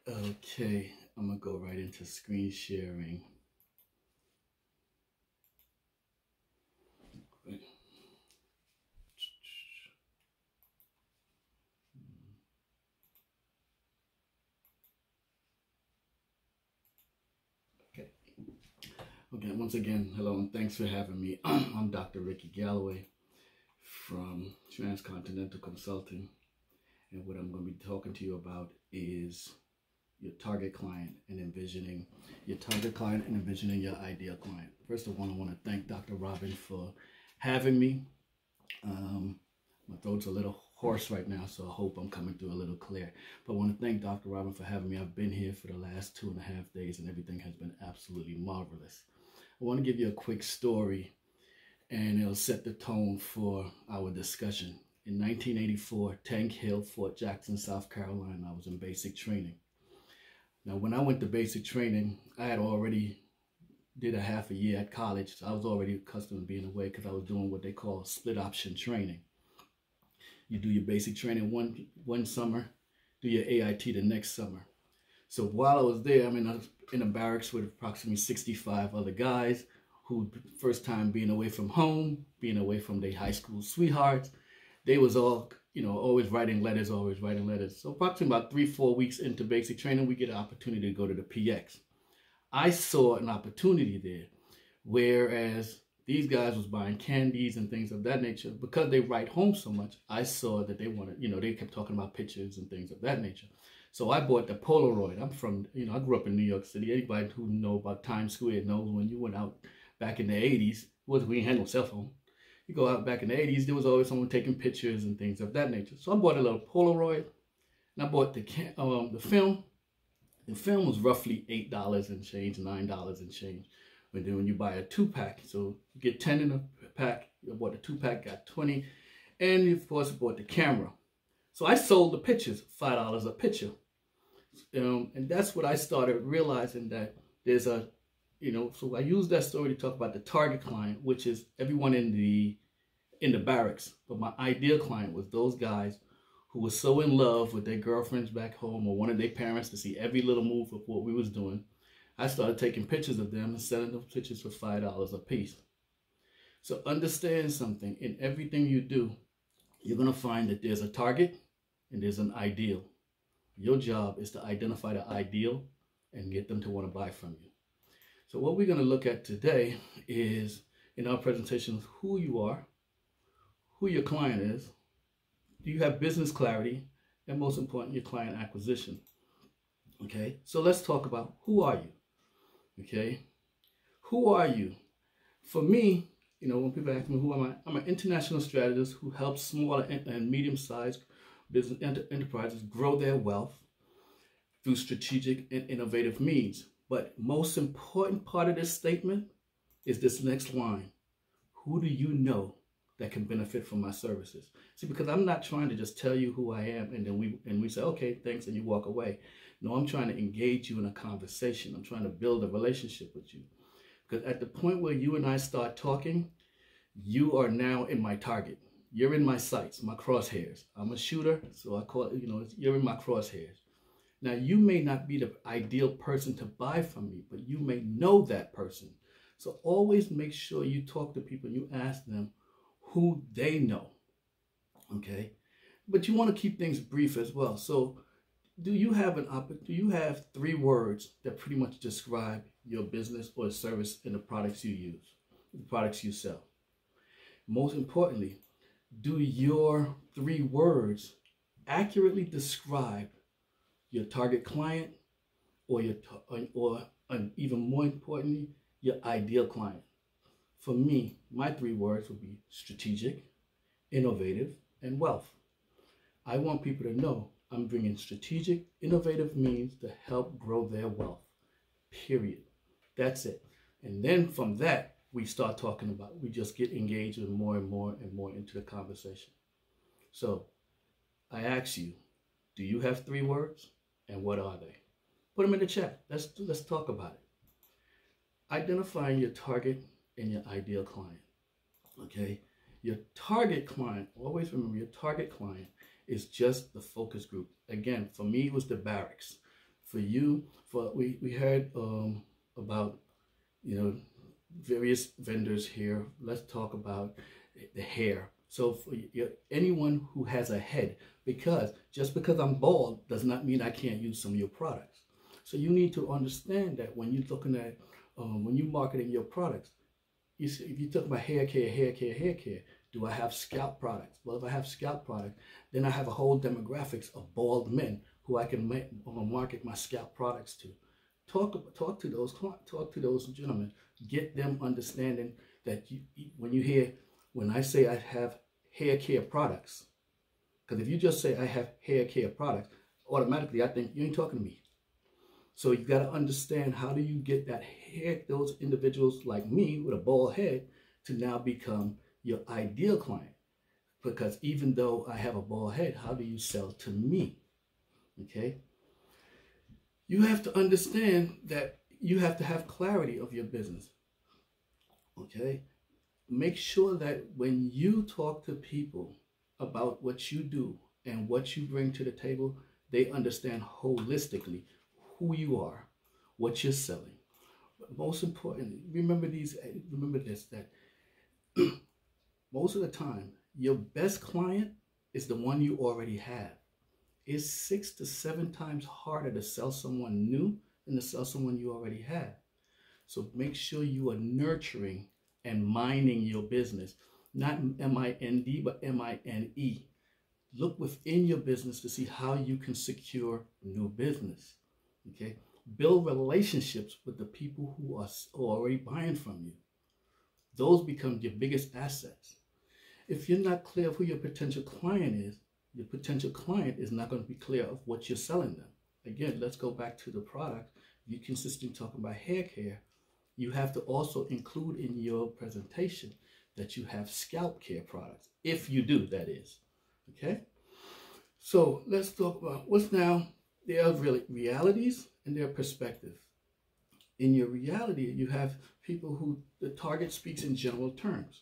Okay, I'm gonna go right into screen sharing. Okay. Okay, once again, hello and thanks for having me. I'm Dr. Ricky Galloway from Transcontinental Consulting, and what I'm going to be talking to you about is your target client and envisioning your target client and envisioning your ideal client. First of all, I want to thank Dr. Robin for having me. My throat's a little hoarse right now, so I hope I'm coming through a little clear. But I want to thank Dr. Robin for having me. I've been here for the last 2.5 days, and everything has been absolutely marvelous. I want to give you a quick story, and it'll set the tone for our discussion. In 1984, Tank Hill, Fort Jackson, South Carolina, I was in basic training. Now, when I went to basic training, I had already did a half a year at college. So I was already accustomed to being away because I was doing what they call split option training. You do your basic training one summer, do your AIT the next summer. So while I was there, I was in a barracks with approximately 65 other guys who, first time being away from home, being away from their high school sweethearts, they was all, always writing letters. So approximately about 3-4 weeks into basic training, we get an opportunity to go to the PX. I saw an opportunity there, whereas these guys was buying candies and things of that nature. Because they write home so much, I saw that they wanted, they kept talking about pictures and things of that nature. So I bought the Polaroid. I'm from, I grew up in New York City. Anybody who know about Times Square knows when you went out back in the 80s, we didn't have no cell phone. You go out back in the 80s, there was always someone taking pictures and things of that nature. So I bought a little Polaroid, and I bought the film. The film was roughly $8 and change, $9 and change. But then when you buy a 2-pack, so you get 10 in a pack, I bought the 2-pack, got 20, and of course I bought the camera. So I sold the pictures, $5 a picture. And that's what I started realizing, that there's a, so I used that story to talk about the target client, which is everyone in the barracks. But my ideal client was those guys who were so in love with their girlfriends back home or wanted their parents to see every little move of what we was doing. I started taking pictures of them and selling those pictures for $5 a piece. So understand something. In everything you do, you're going to find that there's a target and there's an ideal. Your job is to identify the ideal and get them to want to buy from you. So what we're going to look at today is, in our presentation, who you are, who your client is, do you have business clarity, and most important, your client acquisition. Okay, so let's talk about who are you. Okay, who are you? For me, when people ask me who am I, I'm an international strategist who helps small and medium-sized business enterprises grow their wealth through strategic and innovative means. But most important part of this statement is this next line: who do you know that can benefit from my services? See, because I'm not trying to just tell you who I am and then we say, okay, thanks, and you walk away. No, I'm trying to engage you in a conversation. I'm trying to build a relationship with you. Because at the point where you and I start talking, you are now in my target. You're in my sights, my crosshairs. I'm a shooter, so I call it, you're in my crosshairs. Now, you may not be the ideal person to buy from me, but you may know that person. So always make sure you talk to people and you ask them who they know, okay? But you want to keep things brief as well. So do you have 3 words that pretty much describe your business or service and the products you use, the products you sell? Most importantly, do your 3 words accurately describe your target client or even more importantly, your ideal client? For me, my 3 words would be strategic, innovative, and wealth. I want people to know I'm bringing strategic, innovative means to help grow their wealth, period. That's it. And then from that, we start talking about, we just get engaged with more and more and more into the conversation. So I ask you, do you have 3 words? And what are they? Put them in the chat. Let's talk about it. Identifying your target and your ideal client. Okay? Your target client, always remember, your target client is just the focus group. Again, for me, it was the barracks. for you. We heard about, various vendors here. Let's talk about the hair. So for anyone who has a head, because just because I'm bald does not mean I can't use some of your products. So you need to understand that when you're looking at, when you're marketing your products, if you talk about hair care, do I have scalp products? Well, if I have scalp products, then I have a whole demographics of bald men who I can market my scalp products to. Talk to those gentlemen. Get them understanding that when I say I have hair care products, because if you just say I have hair care products, automatically I think you ain't talking to me. So you got to understand, how do you get those individuals like me with a bald head to now become your ideal client? Because even though I have a bald head, how do you sell to me? Okay. You have to understand that you have to have clarity of your business. Okay. Make sure that when you talk to people about what you do and what you bring to the table, they understand holistically who you are, what you're selling. But most importantly, remember this, that most of the time, your best client is the one you already have. It's 6 to 7 times harder to sell someone new than to sell someone you already have. So make sure you are nurturing and mining your business, not M-I-N-D, but M-I-N-E. Look within your business to see how you can secure new business. Okay, build relationships with the people who are already buying from you. Those become your biggest assets. If you're not clear of who your potential client is, your potential client is not going to be clear of what you're selling them. Again, let's go back to the product. You're consistently talking about hair care. You have to also include in your presentation that you have scalp care products. If you do, that is. Okay? So let's talk about what's now. There are really realities and their perspective. In your reality, you have people who the target speaks in general terms.